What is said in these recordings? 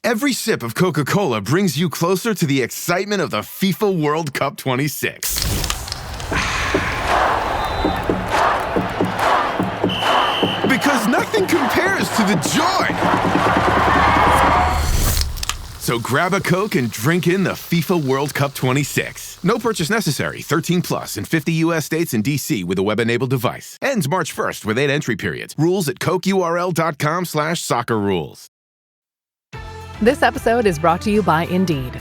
Every sip of Coca-Cola brings you closer to the excitement of the FIFA World Cup 26. Because nothing compares to the joy. So grab a Coke and drink in the FIFA World Cup 26. No purchase necessary. 13 plus in 50 U.S. states and D.C. with a web-enabled device. Ends March 1st with 8 entry periods. Rules at cokeurl.com/soccer rules. This episode is brought to you by Indeed.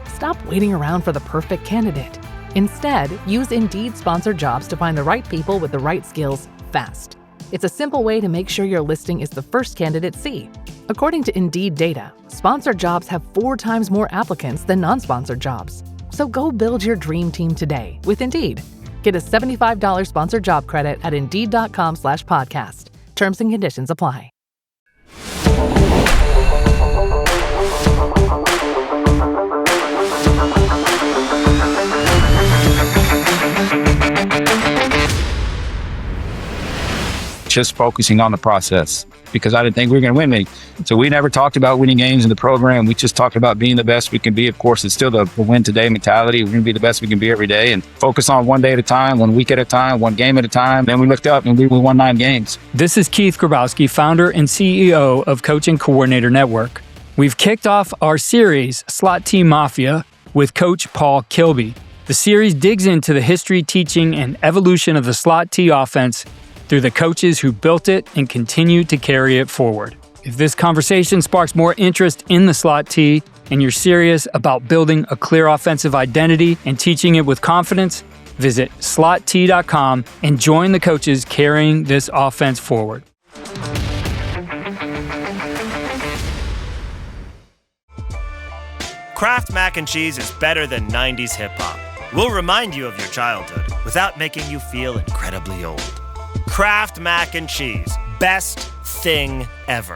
Stop waiting around for the perfect candidate. Instead, use Indeed sponsored jobs to find the right people with the right skills fast. It's a simple way to make sure your listing is the first candidates see. According to Indeed data, sponsored jobs have 4 times more applicants than non-sponsored jobs. So go build your dream team today with Indeed. Get a $75 sponsored job credit at Indeed.com/podcast. Terms and conditions apply. Just focusing on the process because I didn't think we were going to win any. So we never talked about winning games in the program. We just talked about being the best we can be. Of course, it's still the win today mentality. We're going to be the best we can be every day and focus on one day at a time, 1 week at a time, 1 game at a time. Then we looked up and we won 9 games. This is Keith Grabowski, founder and CEO of Coaching Coordinator Network. We've kicked off our series, Slot-T Mafia, with Coach Paul Kilby. The series digs into the history, teaching, and evolution of the Slot-T offense through the coaches who built it and continue to carry it forward. If this conversation sparks more interest in the Slot-T and you're serious about building a clear offensive identity and teaching it with confidence, visit Slot-T.com and join the coaches carrying this offense forward. Kraft Mac and Cheese is better than 90s hip-hop. We'll remind you of your childhood without making you feel incredibly old. Kraft Mac and Cheese. Best thing ever.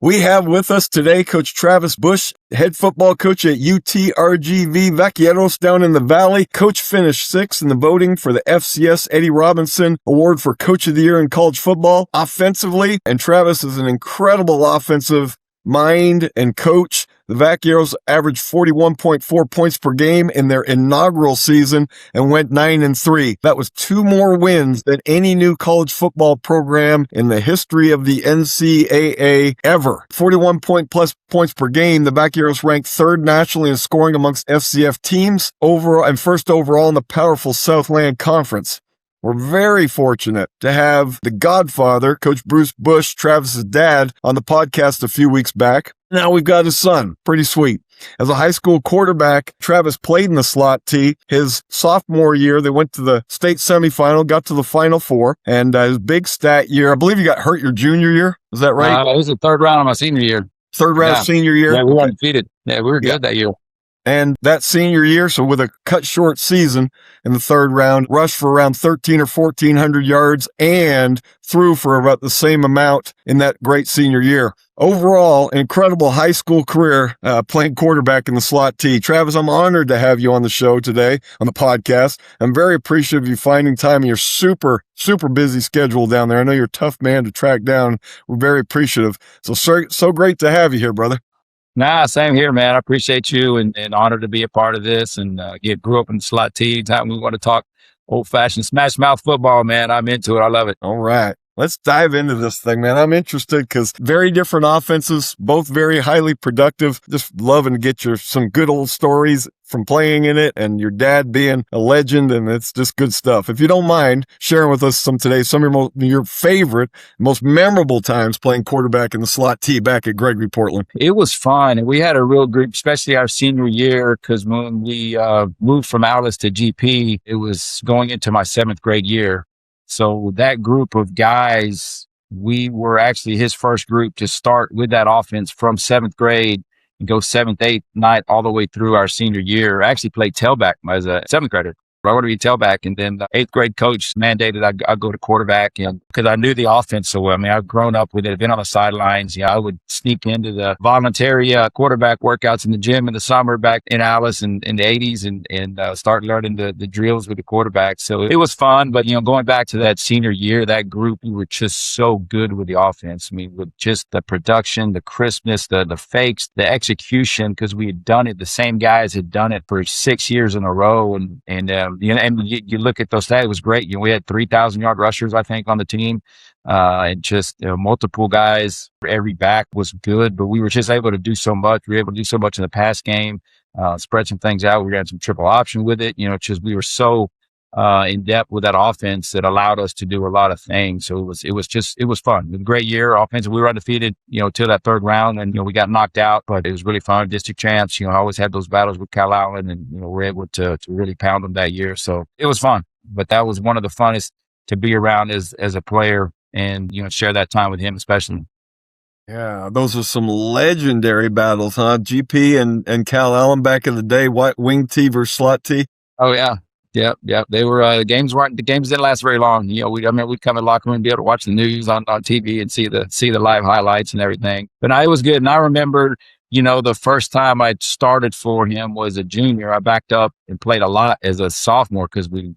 We have with us today Coach Travis Bush, head football coach at UTRGV Vaqueros down in the Valley. Coach finished 6th in the voting for the FCS Eddie Robinson Award for Coach of the Year in college football offensively. And Travis is an incredible offensive mind and coach. The Vaqueros averaged 41.4 points per game in their inaugural season and went 9-3. That was 2 more wins than any new college football program in the history of the NCAA ever. 41 plus points per game. The Vaqueros ranked 3rd nationally in scoring amongst FCF teams overall and 1st overall in the powerful Southland Conference. We're very fortunate to have the Godfather, Coach Bruce Bush, Travis's dad, on the podcast a few weeks back. Now we've got his son. Pretty sweet. As a high school quarterback, Travis played in the Slot-T. His sophomore year, they went to the state semifinal, got to the Final Four, and his big stat year, I believe you got hurt your junior year. Is that right? It was the 3rd round of my senior year. 3rd round of senior year? Yeah, we were undefeated. Yeah, we were good that year. And that senior year, so with a cut short season in the 3rd round, rushed for around 1,300 or 1,400 yards and threw for about the same amount in that great senior year. Overall, incredible high school career playing quarterback in the Slot-T. Travis, I'm honored to have you on the show today, on the podcast. I'm very appreciative of you finding time in your super busy schedule down there. I know you're a tough man to track down. We're very appreciative. So great to have you here, brother. Nah, same here, man. I appreciate you and honored to be a part of this and grew up in the Slot-T. Anytime we want to talk old-fashioned smash mouth football, man, I'm into it. I love it. All right. Let's dive into this thing, man. I'm interested because very different offenses, both very highly productive. Just loving to get some good old stories from playing in it and your dad being a legend, and it's just good stuff. If you don't mind sharing with us some of your favorite, most memorable times playing quarterback in the Slot-T back at Gregory Portland. It was fun, and we had a real group, especially our senior year, because when we moved from Alice to GP, it was going into my 7th grade year. So that group of guys, we were actually his first group to start with that offense from 7th grade and go 7th, 8th, 9th, all the way through our senior year. I actually played tailback as a 7th grader. I want to be tailback. And then the 8th grade coach mandated I go to quarterback, and because I knew the offense so well. I mean, I've grown up with it, been on the sidelines. I would sneak into the voluntary quarterback workouts in the gym in the summer back in Alice in the 80s and start learning the drills with the quarterback. So it was fun. But, going back to that senior year, that group, we were just so good with the offense. I mean, with just the production, the crispness, the fakes, the execution, because we had done it. The same guys had done it for 6 years in a row. And you look at those stats, it was great. We had 3,000-yard rushers, I think, on the team. And just multiple guys. Every back was good, but we were just able to do so much. We were able to do so much in the pass game, spread some things out. We got some triple option with it. Just we were so in depth with that offense that allowed us to do a lot of things. So it was fun. It was a great year. Offensive, we were undefeated, till that 3rd round, and we got knocked out, but it was really fun. District champs. I always had those battles with Cal Allen, and we're able to really pound them that year. So it was fun. But that was one of the funnest to be around as a player, and share that time with him especially. Yeah, those are some legendary battles, huh? GP and Cal Allen back in the day. What, wing T versus slot T? Oh yeah. Yep. They were the games didn't last very long. We'd come in the locker room and be able to watch the news on TV and see the live highlights and everything. But it was good. And I remember, the first time I started for him was a junior. I backed up and played a lot as a sophomore because we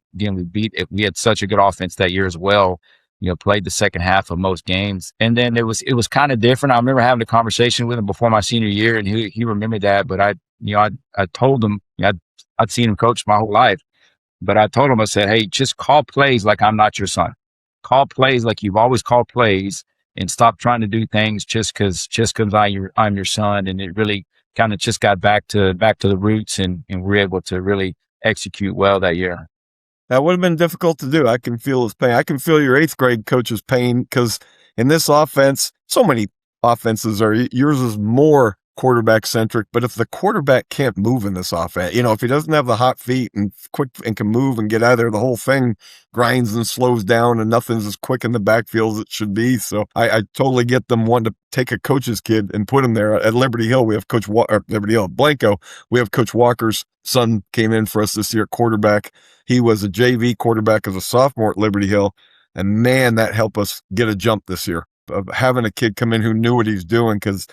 had such a good offense that year as well. Played the second half of most games. And then it was kind of different. I remember having a conversation with him before my senior year, and he remembered that. But I told him, I'd seen him coach my whole life. But I told him, I said, hey, just call plays like I'm not your son. Call plays like you've always called plays, and stop trying to do things just because I'm your son. And it really kind of just got back to the roots, and we were able to really execute well that year. That would have been difficult to do. I can feel his pain. I can feel your 8th grade coach's pain, because in this offense, so many offenses yours is more quarterback centric, but if the quarterback can't move in this offense, if he doesn't have the hot feet and quick and can move and get out of there, the whole thing grinds and slows down, and nothing's as quick in the backfield as it should be. So I totally get them wanting to take a coach's kid and put him there. At Liberty Hill, we have Liberty Hill, Blanco, we have Coach Walker's son came in for us this year at quarterback. He was a JV quarterback as a sophomore at Liberty Hill, and man, that helped us get a jump this year of having a kid come in who knew what he's doing, because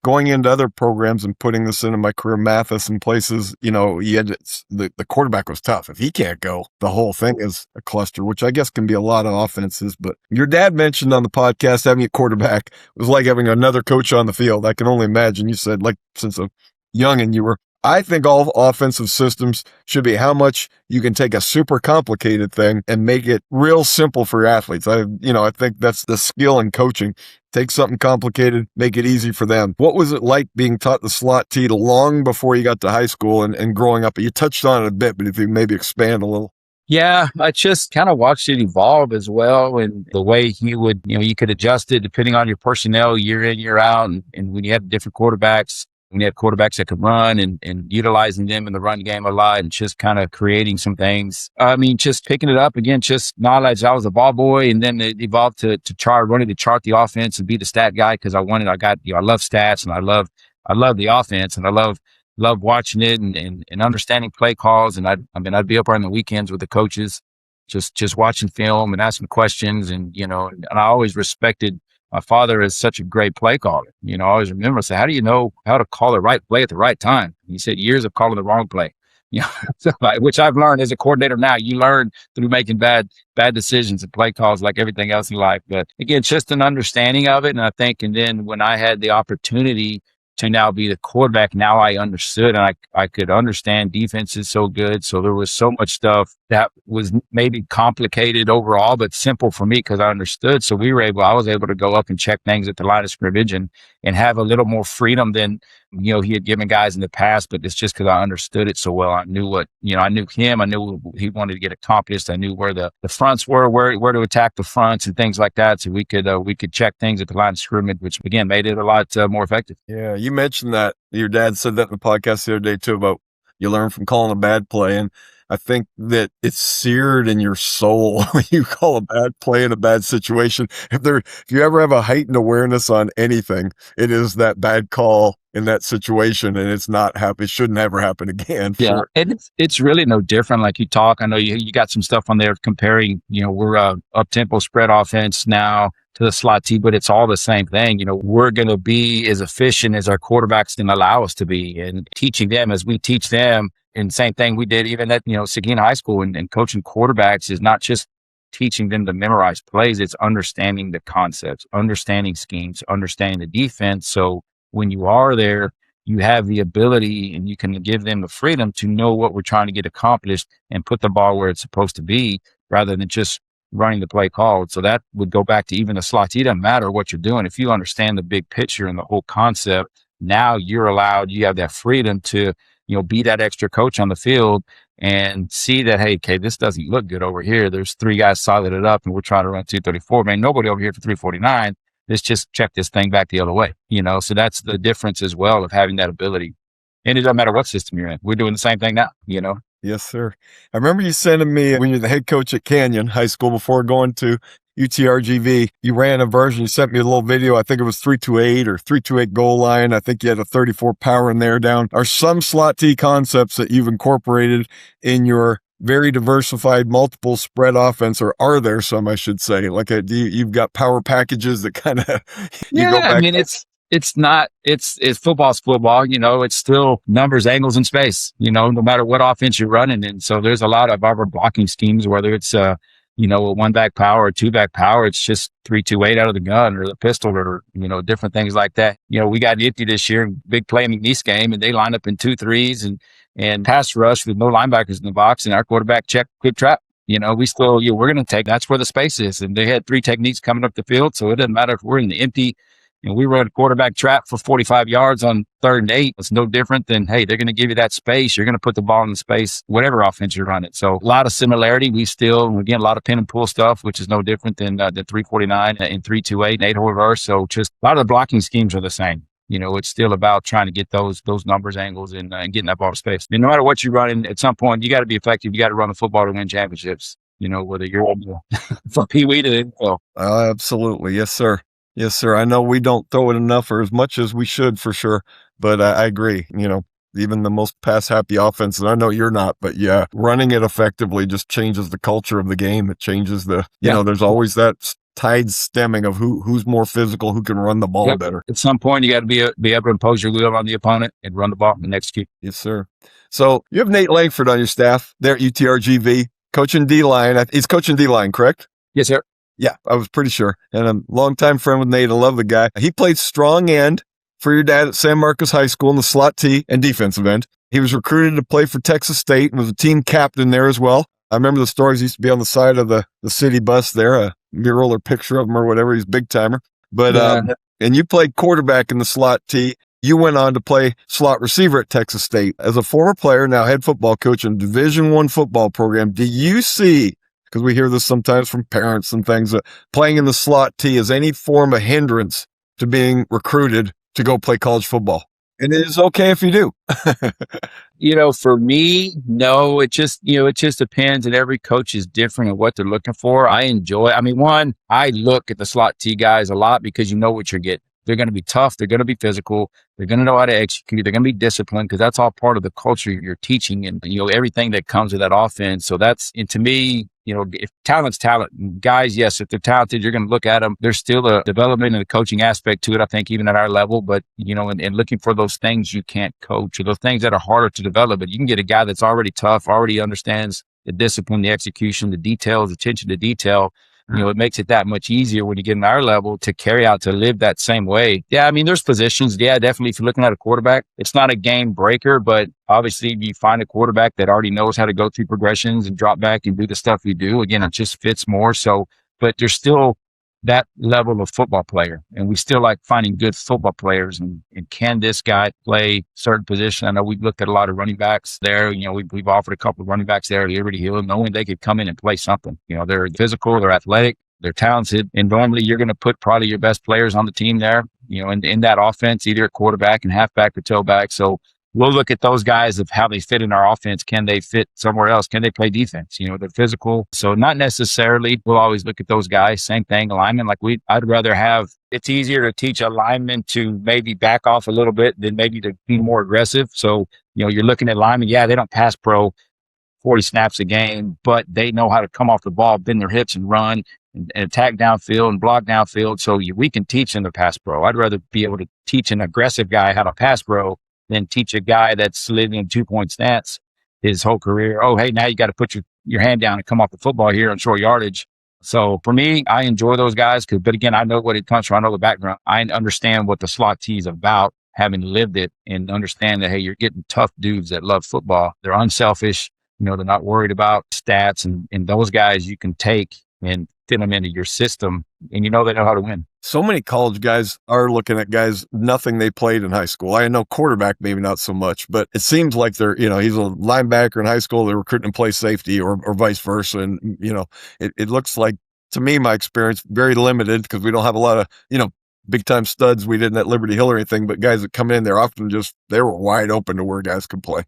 going into other programs and putting this into my career, Mathis and places, the quarterback was tough. If he can't go, the whole thing is a cluster, which I guess can be a lot of offenses. But your dad mentioned on the podcast, having a quarterback was like having another coach on the field. I can only imagine. You said, like, since a youngin' you were. I think all offensive systems should be how much you can take a super complicated thing and make it real simple for your athletes. I think that's the skill in coaching. Take something complicated, make it easy for them. What was it like being taught the slot T long before you got to high school and growing up? You touched on it a bit, but if you maybe expand a little. Yeah, I just kind of watched it evolve as well. And the way he would, you could adjust it depending on your personnel year in, year out. And when you have different quarterbacks, when you have quarterbacks that could run and utilizing them in the run game a lot, and just kind of creating some things. I mean, just picking it up again, just knowledge. I was a ball boy, and then it evolved to wanting to chart the offense and be the stat guy, because I love stats, and I love the offense, and I love watching it and understanding play calls. And I'd be up on the weekends with the coaches, just watching film and asking questions, and I always respected. My father is such a great play caller. I always remember, I said, how do you know how to call the right play at the right time? He said, years of calling the wrong play, which I've learned as a coordinator now. You learn through making bad decisions and play calls like everything else in life. But again, just an understanding of it. And then when I had the opportunity to now be the quarterback, now I understood, and I could understand defenses so good. So there was so much stuff that was maybe complicated overall, but simple for me because I understood. So I was able to go up and check things at the line of scrimmage and have a little more freedom than, he had given guys in the past, but it's just because I understood it so well. I knew I knew him. I knew what he wanted to get accomplished. I knew where the fronts were, where to attack the fronts and things like that. So we could check things at the line of scrimmage, which again made it a lot more effective. Yeah. You mentioned that your dad said that in the podcast the other day too, about you learn from calling a bad play. And I think that it's seared in your soul when you call a bad play in a bad situation. If you ever have a heightened awareness on anything, it is that bad call in that situation, and it shouldn't ever happen again. Yeah, and it's really no different. Like you talk, I know you got some stuff on there comparing, we're up-tempo spread offense now to the slot T, but it's all the same thing. We're going to be as efficient as our quarterbacks can allow us to be, and teaching them as we teach them. And same thing we did even at, Seguin High School and coaching quarterbacks is not just teaching them to memorize plays. It's understanding the concepts, understanding schemes, understanding the defense. So when you are there, you have the ability and you can give them the freedom to know what we're trying to get accomplished and put the ball where it's supposed to be rather than just running the play called. So that would go back to even the slot. It doesn't matter what you're doing. If you understand the big picture and the whole concept, now you have that freedom to, be that extra coach on the field and see that, hey, okay, this doesn't look good over here. There's 3 guys solid it up and we're trying to run 234. Man, nobody over here for 349. Let's just check this thing back the other way, So that's the difference as well of having that ability. And it doesn't matter what system you're in. We're doing the same thing now, Yes, sir. I remember you sending me, when you're the head coach at Canyon High School before going to UTRGV, you ran a version, you sent me a little video. I think it was 328 or 328 goal line. I think you had a 34 power in there down. Are some slot T concepts that you've incorporated in your very diversified multiple spread offense, or are there some, I should say? Like you've got power packages that kind of go back. I mean, it's football's football, it's still numbers, angles, and space, no matter what offense you're running. And so there's a lot of our blocking schemes, whether it's a 1-back power or 2-back power, it's just 3-2-8 out of the gun or the pistol or, different things like that. We got empty this year, big play in McNeese game, and they line up in 2-3s and pass rush with no linebackers in the box, and our quarterback check quick trap. We still, we're going to take, that's where the space is. And they had 3 techniques coming up the field. So it doesn't matter if we're in the empty and we run a quarterback trap for 45 yards on 3rd and 8. It's no different than, hey, they're going to give you that space. You're going to put the ball in the space, whatever offense you're running. So a lot of similarity. We still, again, a lot of pin and pull stuff, which is no different than the 349 and 328 and 8-hole reverse. So just a lot of the blocking schemes are the same. It's still about trying to get those numbers, angles, and getting that ball to space. No matter what you're running, at some point, you got to be effective. You got to run the football to win championships, whether you're from Pee Wee to NFL. Absolutely. Yes, sir. Yes, sir. I know we don't throw it enough or as much as we should for sure, but I agree. Even the most pass-happy offense, and I know you're not, but yeah, running it effectively just changes the culture of the game. It changes there's always that tide stemming of who's more physical, who can run the ball better. At some point, you got to be able to impose your will on the opponent and run the ball and execute. Yes, sir. So you have Nate Langford on your staff there at UTRGV, coaching D-line. He's coaching D-line, correct? Yes, sir. Yeah, I was pretty sure. And I'm a longtime friend with Nate. I love the guy. He played strong end for your dad at San Marcos High School in the slot T and defensive end. He was recruited to play for Texas State and was a team captain there as well. I remember the stories used to be on the side of the city bus there, a mural or picture of him or whatever. He's a big timer. But, and you played quarterback in the slot T. You went on to play slot receiver at Texas State. As a former player, now head football coach in Division I football program, do you see, because we hear this sometimes from parents and things, that playing in the slot T is any form of hindrance to being recruited to go play college football? And it is okay if you do. For me, no, it just depends, and every coach is different and what they're looking for. I look at the slot T guys a lot because you know what you're getting. They're going to be tough. They're going to be physical. They're going to know how to execute. They're going to be disciplined because that's all part of the culture you're teaching and, everything that comes with that offense. So and to me, if talent's talent, guys, yes, if they're talented, you're going to look at them. There's still a development and a coaching aspect to it, I think, even at our level. But, and looking for those things you can't coach or those things that are harder to develop. But you can get a guy that's already tough, already understands the discipline, the execution, the details, attention to detail. It makes it that much easier when you get in our level to carry out, to live that same way. Yeah, there's positions. Yeah, definitely. If you're looking at a quarterback, it's not a game breaker, but obviously if you find a quarterback that already knows how to go through progressions and drop back and do the stuff you do, again, it just fits more. So, but there's still that level of football player. And we still like finding good football players. And can this guy play certain position? I know we've looked at a lot of running backs there. We've offered a couple of running backs there at Liberty Hill, knowing they could come in and play something. They're physical, they're athletic, they're talented. And normally you're going to put probably your best players on the team there, in that offense, either at quarterback and halfback or tailback. So we'll look at those guys of how they fit in our offense. Can they fit somewhere else? Can they play defense? They're physical. So not necessarily, we'll always look at those guys. Same thing, linemen. I'd rather have, it's easier to teach a lineman to maybe back off a little bit than maybe to be more aggressive. So, you're looking at linemen. Yeah, they don't pass pro 40 snaps a game, but they know how to come off the ball, bend their hips and run and attack downfield and block downfield. So we can teach them to pass pro. I'd rather be able to teach an aggressive guy how to pass pro than teach a guy that's living in 2-point stance his whole career. Oh, hey, now you got to put your hand down and come off the football here on short yardage. So for me, I enjoy those guys but again, I know what it comes from. I know the background. I understand what the slot T is about, having lived it, and understand that, hey, you're getting tough dudes that love football. They're unselfish. They're not worried about stats, and those guys you can take and fit them into your system, and they know how to win. So many college guys are looking at guys, nothing they played in high school. I know quarterback, maybe not so much, but it seems like they're, he's a linebacker in high school, they're recruiting to play safety or vice versa. And, it looks like, to me, my experience, very limited because we don't have a lot of, big time studs we didn't at Liberty Hill or anything, but guys that come in, they're often they were wide open to where guys can play.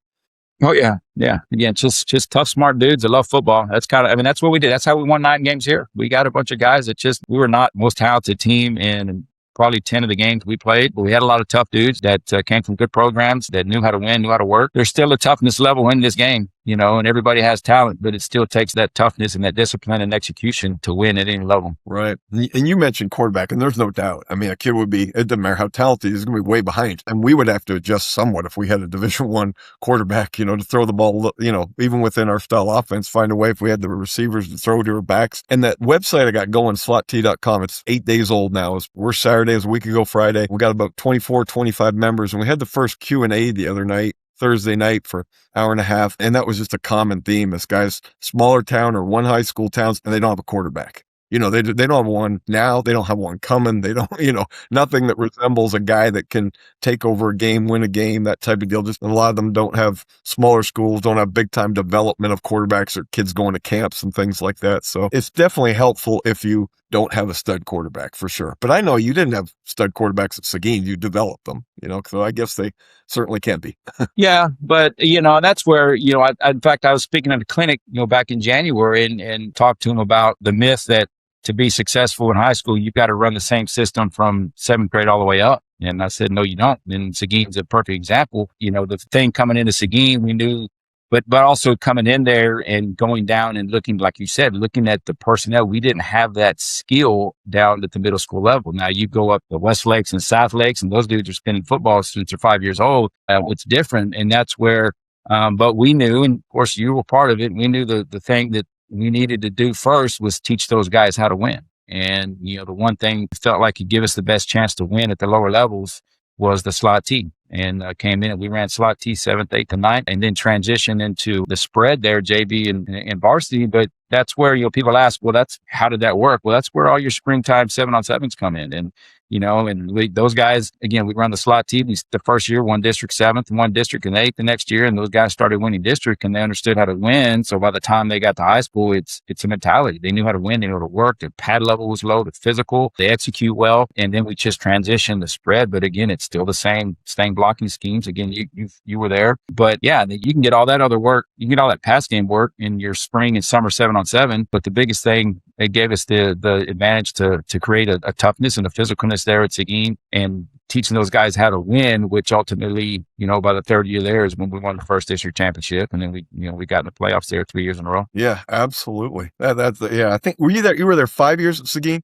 Oh yeah. Yeah. Again, just tough, smart dudes that love football. That's that's what we did. That's how we won 9 games here. We got a bunch of guys that we were not most talented team in probably 10 of the games we played, but we had a lot of tough dudes that came from good programs that knew how to win, knew how to work. There's still a toughness level in this game, and everybody has talent, but it still takes that toughness and that discipline and execution to win at any level. Right. And you mentioned quarterback, and there's no doubt. I mean, a kid it doesn't matter how talented he's going to be way behind. And we would have to adjust somewhat if we had a Division I quarterback, to throw the ball, even within our style offense, find a way if we had the receivers to throw to our backs. And that website I got going, Slot-T.com, it's 8 days old now. We're Saturday, it was a week ago Friday. We got about 24, 25 members, and we had the first Q&A the other night, Thursday night, for an hour and a half. And that was just a common theme. This guy's smaller town or one high school towns, and they don't have a quarterback. They don't have one now. They don't have one coming. They don't, nothing that resembles a guy that can take over a game, win a game, that type of deal. Just a lot of them don't have, smaller schools don't have big time development of quarterbacks or kids going to camps and things like that. So it's definitely helpful if you don't have a stud quarterback, for sure. But I know you didn't have stud quarterbacks at Seguin. You developed them, so I guess they certainly can be. Yeah, but, that's where, in fact, I was speaking at a clinic, back in January and talked to him about the myth that to be successful in high school, you've got to run the same system from 7th grade all the way up. And I said, no, you don't. And Seguin's a perfect example. The thing coming into Seguin, we knew, but also coming in there and going down and looking, like you said, looking at the personnel, we didn't have that skill down at the middle school level. Now you go up to West Lakes and South Lakes, and those dudes are spinning football since they're 5 years old. It's different. And that's where, but we knew, and of course you were part of it, and we knew the thing that we needed to do first was teach those guys how to win. And, the one thing felt like could give us the best chance to win at the lower levels was the slot T. And came in and we ran slot T 7th, 8th, and 9th, and then transitioned into the spread there, JV and varsity. But that's where, people ask, well, how did that work? Well, that's where all your springtime 7-on-7s come in. And, those guys, again, we run the slot T. The first year, one district 7th and one district and 8th the next year. And those guys started winning district and they understood how to win. So by the time they got to high school, it's a mentality. They knew how to win. They knew how to work. Their pad level was low, the physical, they execute well. And then we just transitioned the spread. But again, it's still the same blocking schemes. Again, you were there. But yeah, you can get all that other work. You can get all that pass game work in your spring and summer 7-on-7. But the biggest thing, it gave us the advantage to create a toughness and a physicalness there at Seguin and teaching those guys how to win, which ultimately, by the third year there is when we won the first district championship. And then we got in the playoffs there 3 years in a row. Yeah, absolutely. I think, you were there 5 years at Seguin?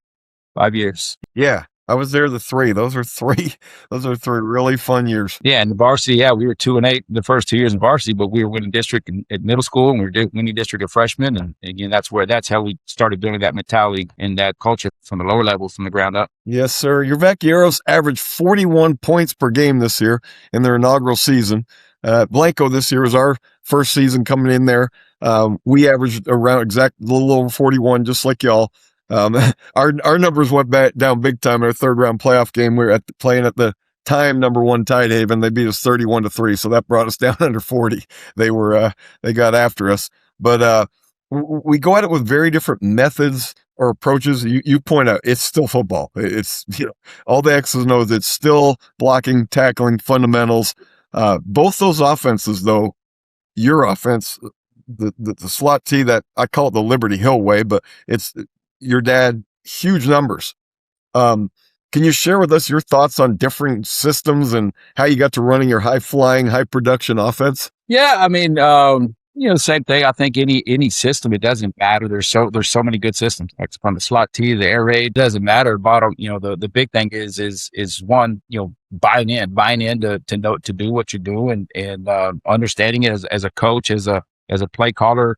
5 years. Yeah. I was there the 3. Those are three really fun years. Yeah, and the varsity, we were 2-8 the first 2 years in varsity, but we were winning district at middle school and we were winning district at freshman. And again, that's how we started building that mentality and that culture from the lower levels from the ground up. Yes, sir. Your Vaqueros averaged 41 points per game this year in their inaugural season. Blanco this year was our first season coming in there. We averaged around a little over 41, just like y'all. Our numbers went back down big time in our third round playoff game. We were playing at the time number 1 Tidehaven. They beat us 31-3. So that brought us down under 40. They got after us, but, we go at it with very different methods or approaches. You point out it's still football. It's, all the X's and O's. It's still blocking, tackling, fundamentals. Both those offenses, though, your offense, the Slot-T, that I call it the Liberty Hill way, but it's your dad, huge numbers. Can you share with us your thoughts on different systems and how you got to running your high-flying, high-production offense? Yeah, I mean, same thing. I think any system, it doesn't matter. There's so many good systems. Like from the Slot-T, the air raid, doesn't matter. Bottom, the big thing is one, buying in to know to do what you do and understanding it as a coach, as a play caller,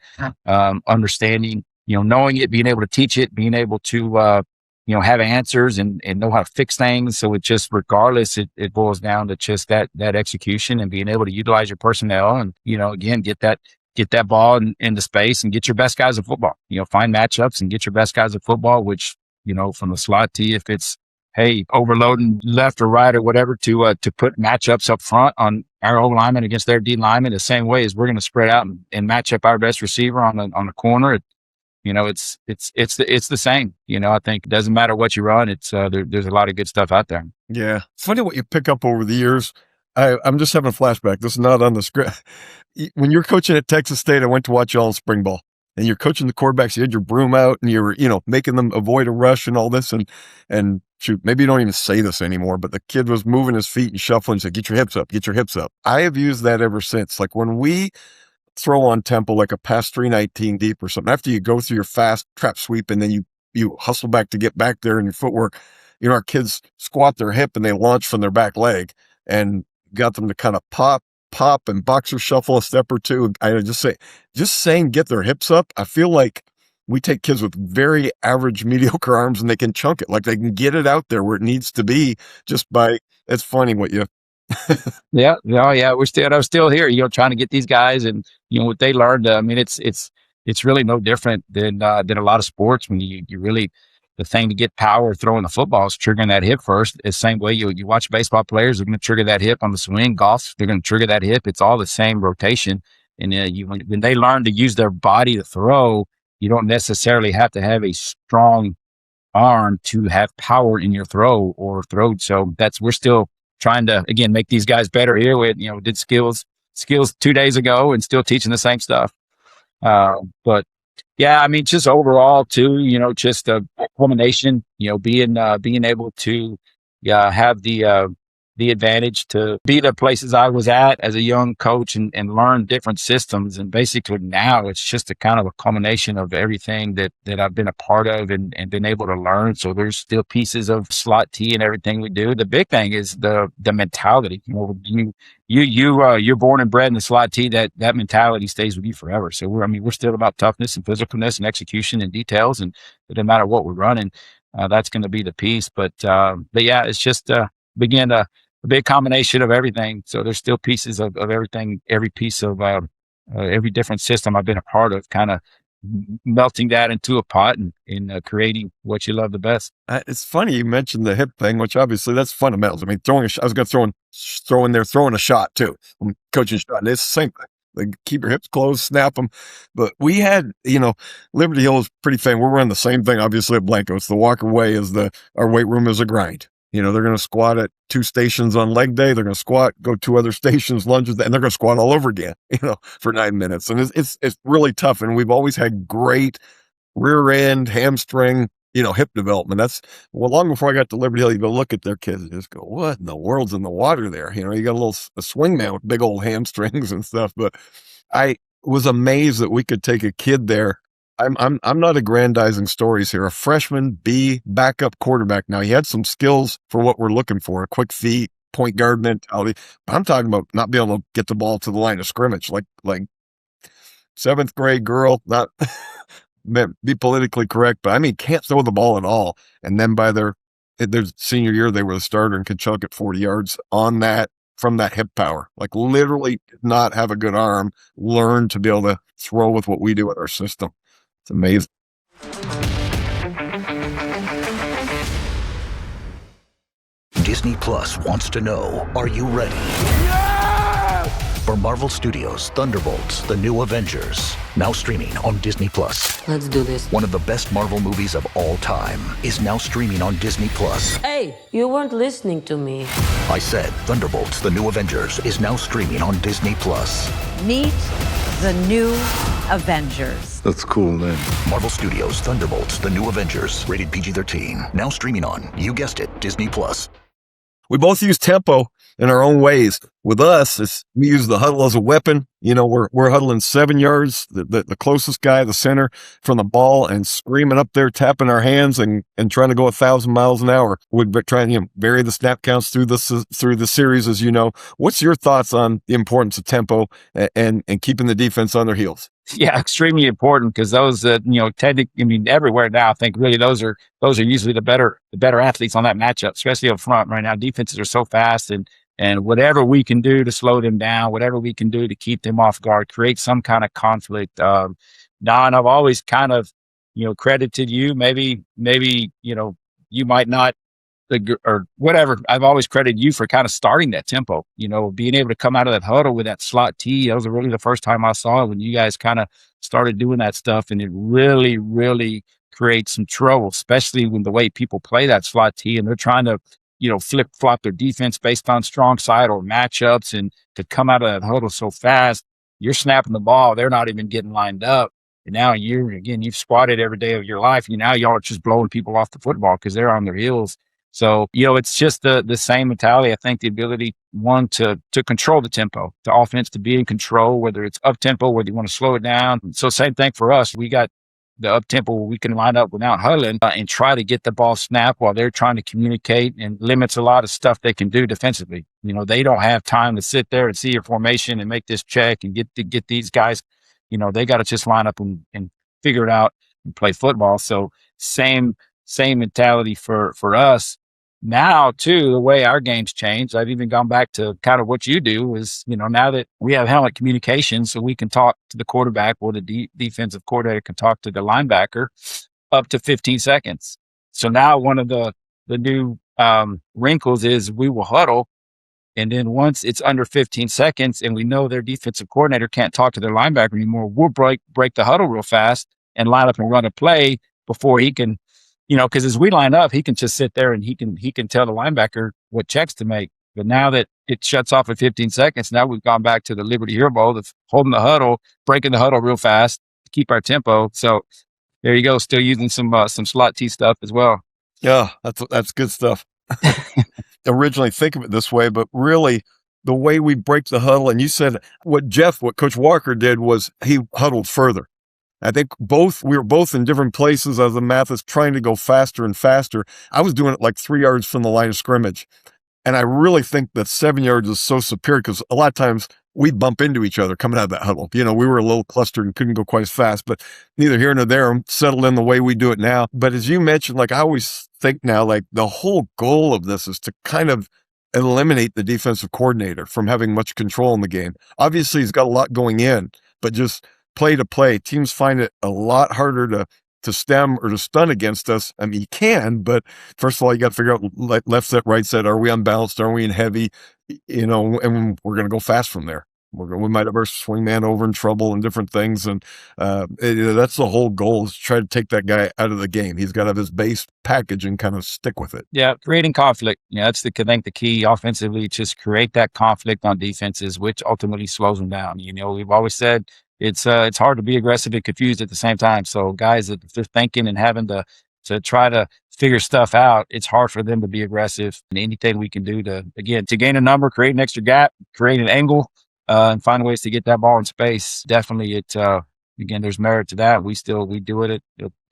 understanding, knowing it, being able to teach it, being able to have answers and know how to fix things. So it just, regardless, it boils down to just that execution and being able to utilize your personnel and, again, get that ball into space and get your best guys of football, find matchups and get your best guys of football, which, from the Slot-T, if it's, hey, overloading left or right or whatever, to put matchups up front on our O lineman against their D lineman, the same way as we're going to spread out and match up our best receiver on the corner. It's the same. I think it doesn't matter what you run. It's there's a lot of good stuff out there. Yeah, it's funny what you pick up over the years. I'm just having a flashback. This is not on the script. When you're coaching at Texas State, I went to watch y'all in spring ball, and you're coaching the quarterbacks. You had your broom out, and you were making them avoid a rush and all this. And shoot, maybe you don't even say this anymore, but the kid was moving his feet and shuffling. And said, "Get your hips up, get your hips up." I have used that ever since. Like when we throw on tempo, like a pass 319 deep or something, after you go through your fast trap sweep and then you hustle back to get back there in your footwork, our kids squat their hip and they launch from their back leg, and got them to kind of pop and boxer shuffle a step or two. I just saying get their hips up. I feel like we take kids with very average, mediocre arms and they can chunk it. Like they can get it out there where it needs to be just by, it's funny what you Yeah. We're still here, trying to get these guys and, what they learned. I mean, it's really no different than a lot of sports when you really, the thing to get power throwing the football is triggering that hip first. It's the same way you watch baseball players, they're going to trigger that hip on the swing. Golf, they're going to trigger that hip. It's all the same rotation. And when they learn to use their body to throw, you don't necessarily have to have a strong arm to have power in your throw or throat. So we're still trying to, again, make these guys better here. We did skills 2 days ago and still teaching the same stuff. But yeah, I mean, just overall too, just a culmination, being able to have the advantage to be the places I was at as a young coach and learn different systems. And basically now it's just a kind of a culmination of everything that I've been a part of and been able to learn. So there's still pieces of Slot-T and everything we do. The big thing is the mentality. You're born and bred in the Slot-T, that mentality stays with you forever. So we're still about toughness and physicalness and execution and details, and it doesn't matter what we're running. That's going to be the piece. But yeah, it's just begin a big combination of everything. So there's still pieces of everything, every piece of every different system I've been a part of, kind of melting that into a pot and creating what you love the best. It's funny you mentioned the hip thing, which obviously that's fundamentals. I mean, I was going to throwing a shot too. I'm coaching shot, and it's the same thing. Like keep your hips closed, snap them. But we had, Liberty Hill is pretty famous. We're running the same thing, obviously, at Blanco. It's the Walker Way our weight room is a grind. They're going to squat at 2 stations on leg day. They're going to squat, go 2 other stations, lunges, and they're going to squat all over again, for 9 minutes. And it's really tough. And we've always had great rear end, hamstring, hip development. That's long before I got to Liberty Hill. You go look at their kids and just go, what in the world's in the water there? You got a swing man with big old hamstrings and stuff. But I was amazed that we could take a kid there. I'm not aggrandizing stories here. A freshman B backup quarterback. Now he had some skills for what we're looking for, a quick feet, point guard mentality. But I'm talking about not being able to get the ball to the line of scrimmage, like 7th grade girl, not be politically correct, but I mean, can't throw the ball at all. And then by their senior year, they were the starter and could chunk it 40 yards on that, from that hip power. Like literally did not have a good arm, learned to be able to throw with what we do with our system. It's amazing. Disney Plus wants to know, are you ready? for Marvel Studios' Thunderbolts, The New Avengers, now streaming on Disney+. Let's do this. One of the best Marvel movies of all time is now streaming on Disney+. Hey, you weren't listening to me. I said Thunderbolts, The New Avengers is now streaming on Disney+. Meet the New Avengers. That's a cool name. Marvel Studios' Thunderbolts, The New Avengers, rated PG-13, now streaming on, you guessed it, Disney+. We both use tempo in our own ways. With us, we use the huddle as a weapon. You know, we're huddling 7 yards, the closest guy, the center, from the ball, and screaming up there, tapping our hands and trying to go 1,000 miles an hour. We're trying to vary the snap counts through the series, as you know. What's your thoughts on the importance of tempo and keeping the defense on their heels? Yeah, extremely important, because those, everywhere now, I think really those are usually the better athletes on that matchup, especially up front right now. Defenses are so fast, and whatever we can do to slow them down, whatever we can do to keep them off guard, create some kind of conflict. Don, I've always kind of, credited you. Maybe, you might not, or whatever. I've always credited you for kind of starting that tempo, being able to come out of that huddle with that slot T. That was really the first time I saw it, when you guys kind of started doing that stuff. And it really, really creates some trouble, especially when the way people play that slot T and they're trying to, flip flop their defense based on strong side or matchups, and to come out of that huddle so fast, you're snapping the ball. They're not even getting lined up. And now you've squatted every day of your life. Now y'all are just blowing people off the football because they're on their heels. So, it's just the same mentality. I think the ability, one, to control the tempo, the offense to be in control, whether it's up tempo, whether you want to slow it down. So same thing for us. We got the up tempo where we can line up without huddling and try to get the ball snapped while they're trying to communicate, and limits a lot of stuff they can do defensively. They don't have time to sit there and see your formation and make this check and get these guys. They got to just line up and figure it out and play football. So same mentality for us. Now, too, the way our game's changed, I've even gone back to kind of what you do is, now that we have helmet communication, so we can talk to the quarterback, or the defensive coordinator can talk to the linebacker up to 15 seconds. So now one of the new wrinkles is we will huddle, and then once it's under 15 seconds and we know their defensive coordinator can't talk to their linebacker anymore, we'll break the huddle real fast and line up and run a play before he can, because as we line up, he can just sit there and he can tell the linebacker what checks to make. But now that it shuts off at 15 seconds, now we've gone back to the Liberty Hero Bowl of holding the huddle, breaking the huddle real fast to keep our tempo. So there you go, still using some slot T stuff as well. Yeah, that's good stuff. Originally think of it this way, but really the way we break the huddle, and you said what Coach Walker did was he huddled further. I think we were both in different places as the Mathis trying to go faster and faster. I was doing it like 3 yards from the line of scrimmage. And I really think that 7 yards is so superior, because a lot of times we bump into each other coming out of that huddle. We were a little clustered and couldn't go quite as fast, but neither here nor there. I'm settled in the way we do it now. But as you mentioned, like I always think now, like the whole goal of this is to kind of eliminate the defensive coordinator from having much control in the game. Obviously, he's got a lot going in, but just play to play, teams find it a lot harder to stem or to stun against us. I mean, you can, but first of all, you got to figure out left set, right set. Are we unbalanced? Are we in heavy? And we're going to go fast from there. We might have our swing man over in trouble and different things. And that's the whole goal, is to try to take that guy out of the game. He's got to have his base package and kind of stick with it. Yeah, creating conflict. That's I think the key offensively. Just create that conflict on defenses, which ultimately slows them down. We've always said it's hard to be aggressive and confused at the same time. So guys that they're thinking and having to try to figure stuff out, it's hard for them to be aggressive. And anything we can do to gain a number, create an extra gap, create an angle, and find ways to get that ball in space. Definitely, there's merit to that. We do it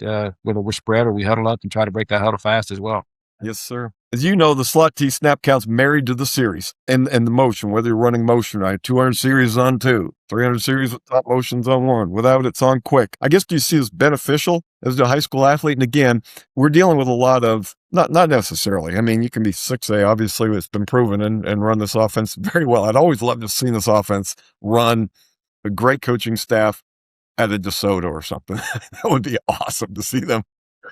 whether we're spread or we huddle up and try to break that huddle fast as well. Yes, sir. As you know, the slot T snap count's married to the series and the motion, whether you're running motion, right? 200 series on 2, 300 series with top motions on 1. Without it's on quick. I guess, do you see this beneficial as a high school athlete? And again, we're dealing with a lot of, not necessarily. I mean, you can be 6A, obviously, it's been proven, and run this offense very well. I'd always love to see this offense run a great coaching staff at a DeSoto or something. That would be awesome to see them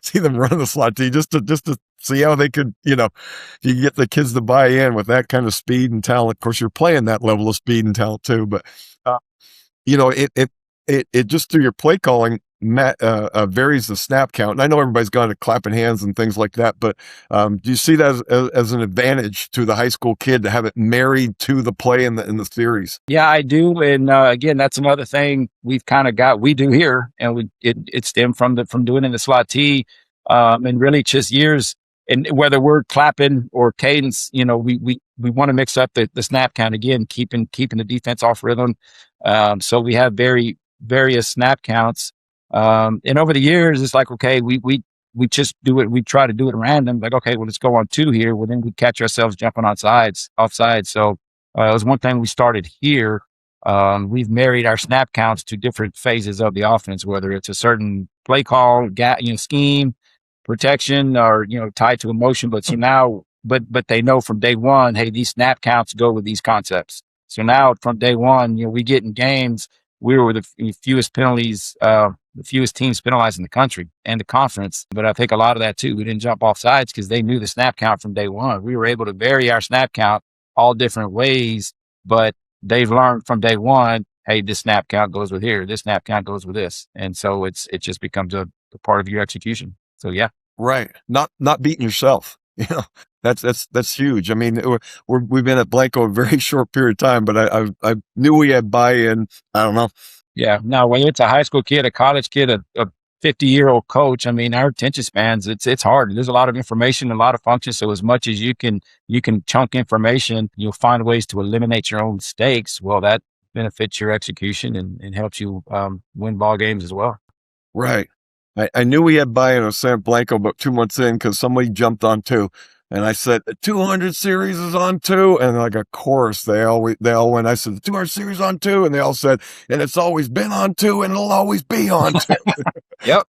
see them run the slot T just to see how they could, you get the kids to buy in with that kind of speed and talent. Of course, you're playing that level of speed and talent too, but it just through your play calling varies the snap count. And I know everybody's gone to clapping hands and things like that, but do you see that as an advantage to the high school kid to have it married to the play in the series? Yeah, I do. And again, that's another thing we've kind of we do here, and it stemmed from doing it in the slot T, and really just years. And whether we're clapping or cadence, we want to mix up the snap count again, keeping the defense off rhythm. So we have various snap counts. And over the years, it's like, okay, we just do it. We try to do it random. Like, okay, well, let's go on 2 here. Well, then we catch ourselves jumping offside. So it was one thing we started here. We've married our snap counts to different phases of the offense, whether it's a certain play call, scheme, protection, or tied to emotion. But but they know from day one, hey, these snap counts go with these concepts. So now from day one, we get in games. We were the fewest penalties, the fewest teams penalized in the country and the conference. But I think a lot of that too, we didn't jump off sides because they knew the snap count from day one. We were able to vary our snap count all different ways, but they've learned from day one, hey, this snap count goes with here, this snap count goes with this. And so it just becomes a part of your execution. So yeah. Right. Not beating yourself. That's huge. I mean, we've been at Blanco a very short period of time, but I knew we had buy-in. I don't know. Yeah. Now, when it's a high school kid, a college kid, a 50-year-old coach, I mean, our attention spans, it's hard. There's a lot of information, a lot of functions. So as much as you can chunk information, you'll find ways to eliminate your own mistakes. Well, that benefits your execution and helps you win ball games as well. Right. I knew we had buy-in on San Blanco about 2 months in because somebody jumped on 2. And I said, the 200 series is on 2. And like a chorus, they all went, I said, the 200 series on 2. And they all said, and it's always been on 2 and it'll always be on 2. Yep.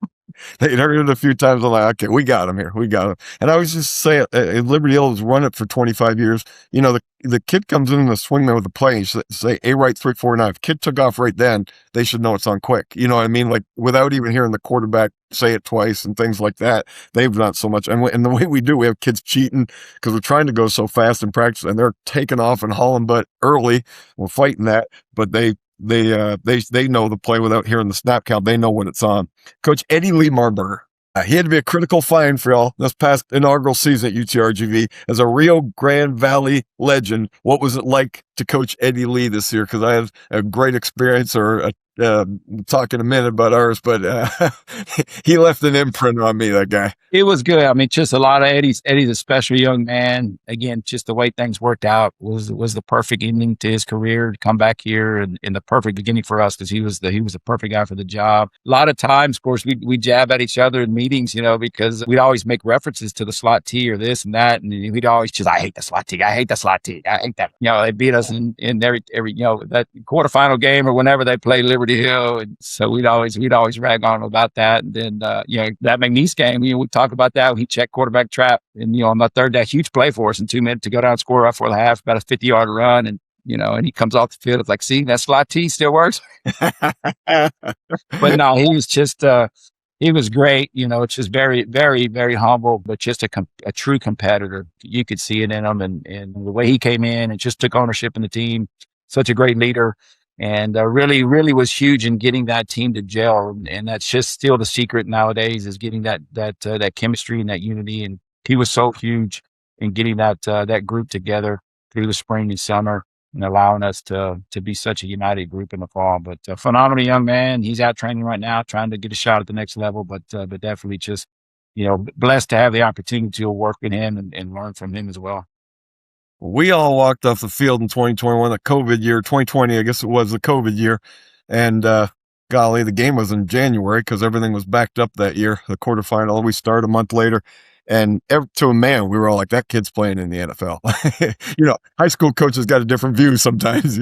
They'd heard it a few times. I'm like, okay, we got him here. We got him. And I was just saying, Liberty Hill has run it for 25 years. The kid comes in the swingman with the play and say, A right 3, 4, 9. If kid took off right then, they should know it's on quick. You know what I mean? Like without even hearing the quarterback say it twice and things like that. They've done so much. And the way we do, we have kids cheating because we're trying to go so fast in practice and they're taking off and hauling butt early. We're fighting that, but they know the play without hearing the snap count. They know when it's on. Coach Eddie Lee Marburger. He had to be a critical find for y'all this past inaugural season at UTRGV as a Rio Grande Valley legend. What was it like to coach Eddie Lee this year? Because I had a great experience, talk in a minute about ours, but he left an imprint on me, that guy. It was good. I mean, just a lot of Eddie's a special young man. Again, just the way things worked out was the perfect ending to his career to come back here and the perfect beginning for us because he was the perfect guy for the job. A lot of times, of course, we jab at each other in meetings, because we'd always make references to the slot T or this and that. And we'd always just, I hate the slot T. I hate the slot T. I hate that. They beat us in every that quarterfinal game or whenever they played Liberty Hill. And so we'd always rag on him about that. And then, that McNeese game, we talk about that. He checked quarterback trap and, on the third, that huge play for us in 2 minutes to go down and score right before the half, about a 50-yard run. And, and he comes off the field. It's like, see, that slot T still works. But no, he was just, he was great. It's just very, very, very humble, but just a true competitor. You could see it in him and the way he came in and just took ownership in the team. Such a great leader. And really, really was huge in getting that team to gel. And that's just still the secret nowadays is getting that chemistry and that unity. And he was so huge in getting that group together through the spring and summer and allowing us to be such a united group in the fall. But a phenomenal young man. He's out training right now, trying to get a shot at the next level, but definitely just, blessed to have the opportunity to work with him and learn from him as well. We all walked off the field in 2021, the COVID year, 2020, I guess it was the COVID year. And golly, the game was in January because everything was backed up that year. The quarterfinal, we started a month later. And to a man, we were all like, that kid's playing in the NFL. High school coaches got a different view sometimes.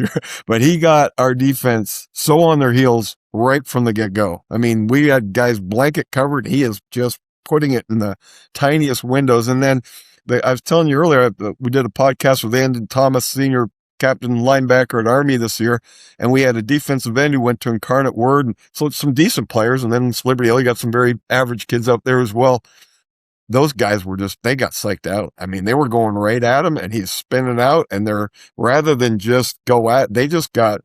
But he got our defense so on their heels right from the get-go. I mean, we had guys blanket covered. He is just putting it in the tiniest windows. And then I was telling you earlier, we did a podcast with Andy Thomas, senior captain linebacker at Army this year. And we had a defensive end who went to Incarnate Word. And so some decent players. And then in Liberty Hill, you got some very average kids out there as well. Those guys were they got psyched out. I mean, they were going right at him and he's spinning out, and rather than just they just got,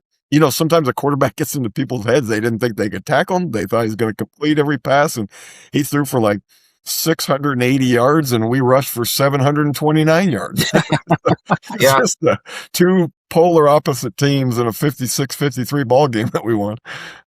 sometimes a quarterback gets into people's heads. They didn't think they could tackle him. They thought he was going to complete every pass, and he threw for like 680 yards and we rushed for 729 yards. Yeah. Just two polar opposite teams in a 56-53 ball game that we won.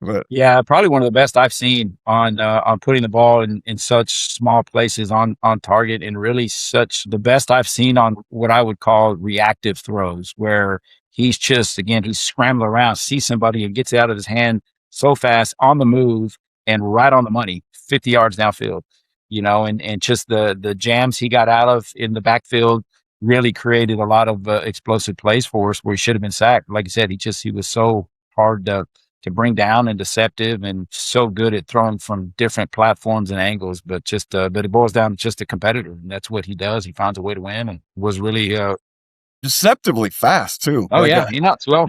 But yeah, probably one of the best I've seen on putting the ball in such small places on target, and really the best I've seen on what I would call reactive throws, where he's scrambling around, sees somebody and gets it out of his hand so fast on the move and right on the money, 50 yards downfield. And just the jams he got out of in the backfield really created a lot of explosive plays for us where he should have been sacked. Like I said, he was so hard to bring down and deceptive, and so good at throwing from different platforms and angles. But but it boils down to just a competitor, and that's what he does. He finds a way to win, and was really deceptively fast too. Oh yeah, he nuts well.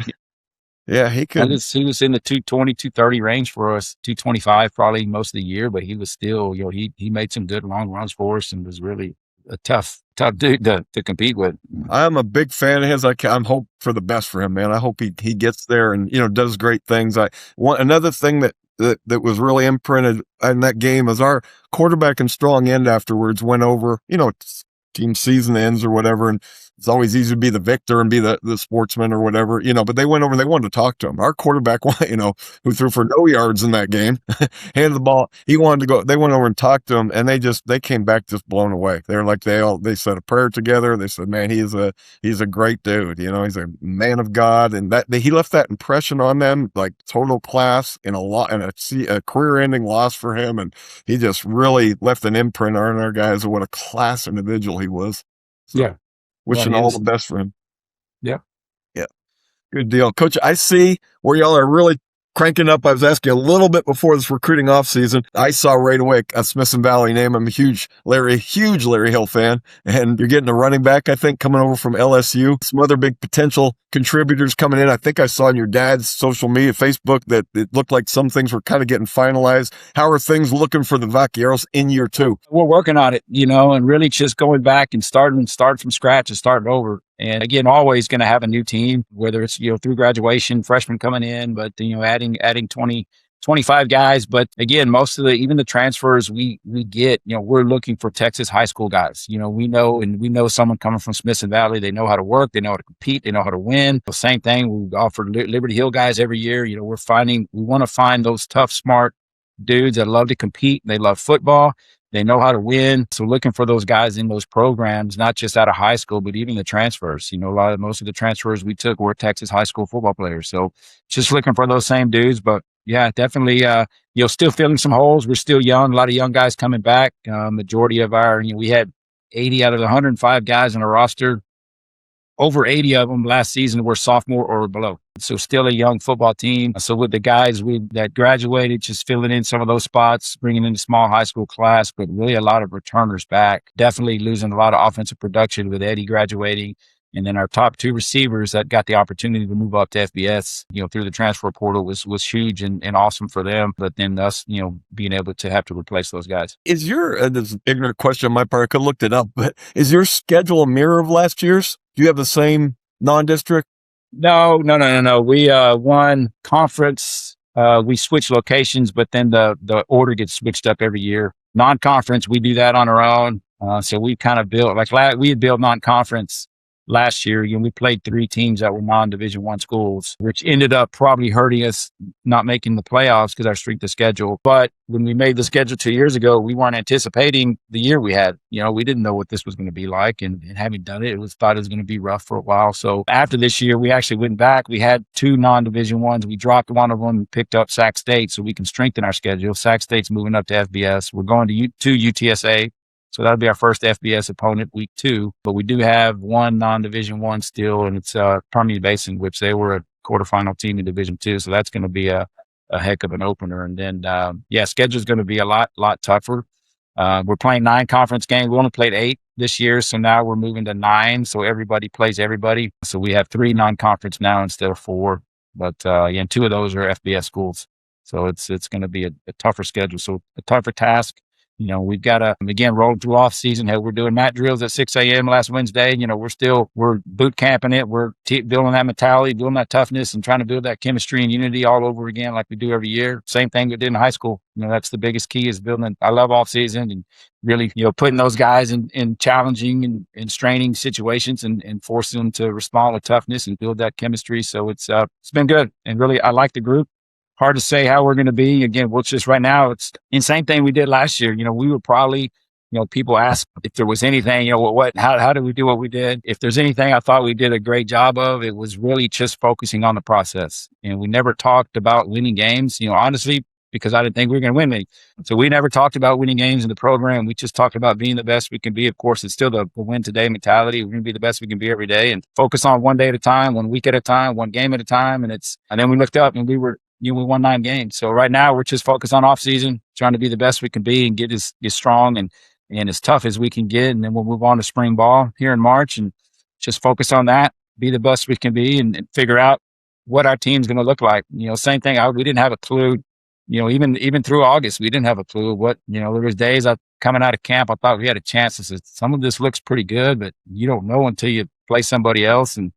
Yeah, he could. He was in the 220, 230 range for us, 225 probably most of the year, but he was still, he made some good long runs for us and was really a tough dude to compete with. I'm a big fan of his. I'm hope for the best for him, man. I hope he gets there and, does great things. Another thing that was really imprinted in that game is our quarterback and strong end afterwards went over, team season ends or whatever, and it's always easy to be the victor and be the sportsman or whatever, but they went over and they wanted to talk to him. Our quarterback, who threw for no yards in that game, handed the ball. He wanted to go. They went over and talked to him, and they came back just blown away. They're like, they said a prayer together. They said, man, he's a great dude. He's a man of God. And he left that impression on them, like total class and a career ending loss for him. And he just really left an imprint on our guys of what a class individual he was. So, yeah. Wishing all the best for him. Yeah. Yeah. Good deal. Coach, I see where y'all are really cranking up. I was asking a little bit before this recruiting off season. I saw right away a Smithson Valley name. I'm a huge Larry Hill fan. And you're getting a running back, I think, coming over from LSU. Some other big potential contributors coming in. I think I saw on your dad's social media, Facebook, that it looked like some things were kind of getting finalized. How are things looking for the Vaqueros in year 2? We're working on it, and really just going back and starting from scratch and starting over. And again, always going to have a new team, whether it's, through graduation, freshmen coming in, but, adding 20, 25 guys. But again, most of even the transfers we get, we're looking for Texas high school guys. We know someone coming from Smithson Valley. They know how to work. They know how to compete. They know how to win. The same thing. We offer Liberty Hill guys every year. We want to find those tough, smart dudes that love to compete. They love football. They know how to win. So looking for those guys in those programs, not just out of high school, but even the transfers. Most of the transfers we took were Texas high school football players. So just looking for those same dudes. But yeah, definitely, still filling some holes. We're still young. A lot of young guys coming back. Majority of we had 80 out of the 105 guys on the roster. Over 80 of them last season were sophomore or below. So still a young football team. So with the guys that graduated, just filling in some of those spots, bringing in a small high school class, but really a lot of returners back. Definitely losing a lot of offensive production with Eddie graduating. And then our top 2 receivers that got the opportunity to move up to FBS, through the transfer portal was huge and awesome for them. But then us, being able to have to replace those guys. Is this is an ignorant question on my part, I could have looked it up, but is your schedule a mirror of last year's? Do you have the same non-district? No. We won conference. We switch locations, but then the order gets switched up every year. Non-conference, we do that on our own. So we kind of built, we had built non-conference last year. We played 3 teams that were non-Division I schools, which ended up probably hurting us not making the playoffs because our strength of schedule. But when we made the schedule 2 years ago, we weren't anticipating the year we had. We didn't know what this was going to be like. And having done it, thought it was going to be rough for a while. So after this year, we actually went back. We had 2 non-Division Is. We dropped one of them and picked up Sac State so we can strengthen our schedule. Sac State's moving up to FBS. We're going to UTSA. So that'll be our first FBS opponent week 2. But we do have 1 non-Division I still, and it's Permian Basin, which they were a quarterfinal team in Division II. So that's going to be a heck of an opener. And then, schedule's going to be a lot tougher. We're playing 9 conference games. We only played 8 this year. So now we're moving to 9. So everybody plays everybody. So we have 3 non-conference now instead of 4. But and 2 of those are FBS schools. So it's going to be a tougher schedule. So a tougher task. We've got to, again, roll through off season. Hey, we're doing mat drills at 6 a.m. last Wednesday. We're boot camping it. We're building that mentality, building that toughness, and trying to build that chemistry and unity all over again like we do every year. Same thing we did in high school. That's the biggest key is building. I love off season and really, putting those guys in challenging and straining situations and forcing them to respond with toughness and build that chemistry. So it's been good. And really, I like the group. Hard to say how we're going to be. Again, we'll just right now, it's the same thing we did last year. We were probably, people ask if there was anything, how did we do what we did? If there's anything I thought we did a great job of, it was really just focusing on the process. And we never talked about winning games, honestly, because I didn't think we were going to win any. So we never talked about winning games in the program. We just talked about being the best we can be. Of course, it's still the win today mentality. We're going to be the best we can be every day and focus on one day at a time, 1 week at a time, 1 game at a time. And then we looked up and we won 9 games. So right now we're just focused on off season, trying to be the best we can be and get as strong and as tough as we can get. And then we'll move on to spring ball here in March and just focus on that, be the best we can be and figure out what our team's going to look like. Same thing. We didn't have a clue, even through August, we didn't have a clue what, there was days coming out of camp, I thought we had a chance. I said, some of this looks pretty good, but you don't know until you play somebody else. And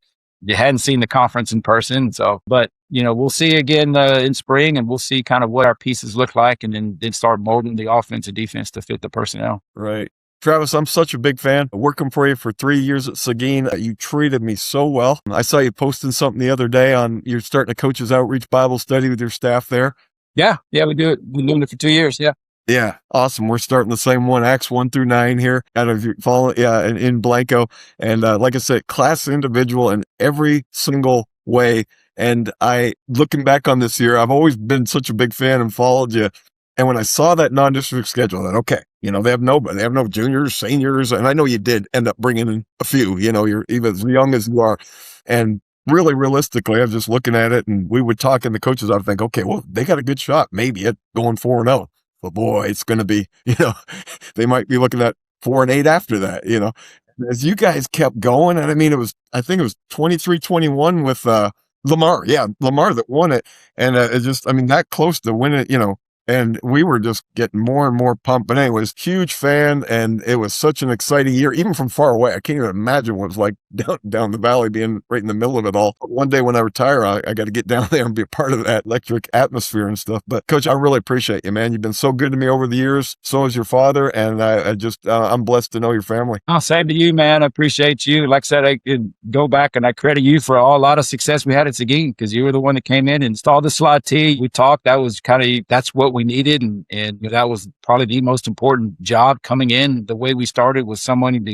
you hadn't seen the conference in person. So, but we'll see again in spring and we'll see kind of what our pieces look like and then start molding the offense and defense to fit the personnel. Right. Travis, I'm such a big fan. Working for you for 3 years at Seguin, you treated me so well. I saw you posting something the other day on you're starting a coach's outreach Bible study with your staff there. Yeah, we do it. We've been doing it for 2 years. Yeah. Yeah, awesome. We're starting the same one, Acts 1 through 9 here out of your in Blanco. And like I said, class individual in every single way. And looking back on this year, I've always been such a big fan and followed you. And when I saw that non-district schedule, I thought, okay, they have no juniors, seniors. And I know you did end up bringing in a few, you're even as young as you are. And really realistically, I was just looking at it and we would talk and the coaches, I would think, okay, well, they got a good shot maybe at going 4-0. But boy, it's going to be, they might be looking at 4-8 after that, as you guys kept going. And I think it was 23-21 with, Lamar. Yeah. Lamar that won it. And that close to win it, and we were just getting more and more pumped. But anyways, huge fan. And it was such an exciting year, even from far away. I can't even imagine what it was like down the valley, being right in the middle of it all. One day when I retire, I got to get down there and be a part of that electric atmosphere and stuff. But Coach, I really appreciate you, man. You've been so good to me over the years. So is your father. And I'm blessed to know your family. I'll say to you, man, I appreciate you. Like I said, I could go back and I credit you for a lot of success we had at Seguin because you were the one that came in and installed the Slot-T. We talked. That's what we needed. And that was probably the most important job coming in. The way we started was someone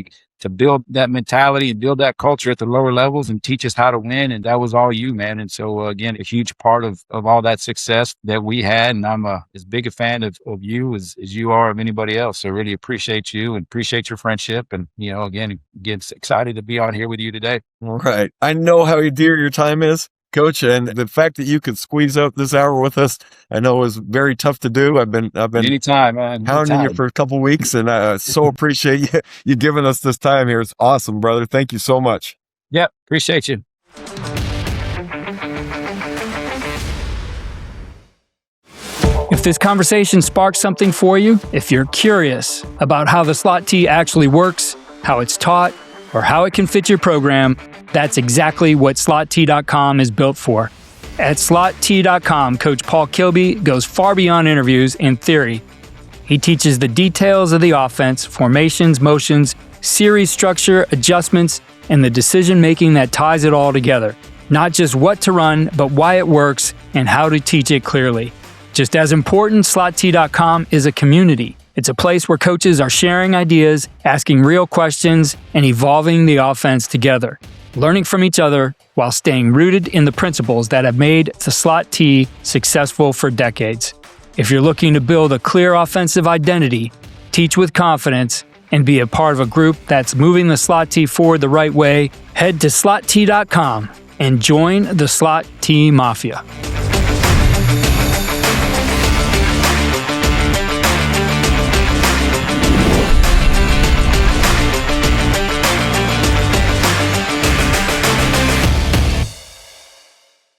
to build that mentality and build that culture at the lower levels and teach us how to win. And that was all you, man. And so, again, a huge part of all that success that we had. And I'm as big a fan of you as you are of anybody else. So really appreciate you and appreciate your friendship. And, again, excited to be on here with you today. All right. I know how dear your time is, Coach, and the fact that you could squeeze out this hour with us, I know it was very tough to do. I've been anytime, man. Hounding you for a couple of weeks, and I so appreciate you giving us this time here. It's awesome, brother. Thank you so much. Yep, appreciate you. If this conversation sparks something for you, if you're curious about how the Slot-T actually works, how it's taught, or how it can fit your program, that's exactly what Slot-T.com is built for. At Slot-T.com, Coach Paul Kilby goes far beyond interviews and theory. He teaches the details of the offense, formations, motions, series structure, adjustments, and the decision-making that ties it all together. Not just what to run, but why it works and how to teach it clearly. Just as important, Slot-T.com is a community. It's a place where coaches are sharing ideas, asking real questions, and evolving the offense together, learning from each other while staying rooted in the principles that have made the Slot-T successful for decades. If you're looking to build a clear offensive identity, teach with confidence, and be a part of a group that's moving the Slot-T forward the right way, head to Slot-T.com and join the Slot-T Mafia.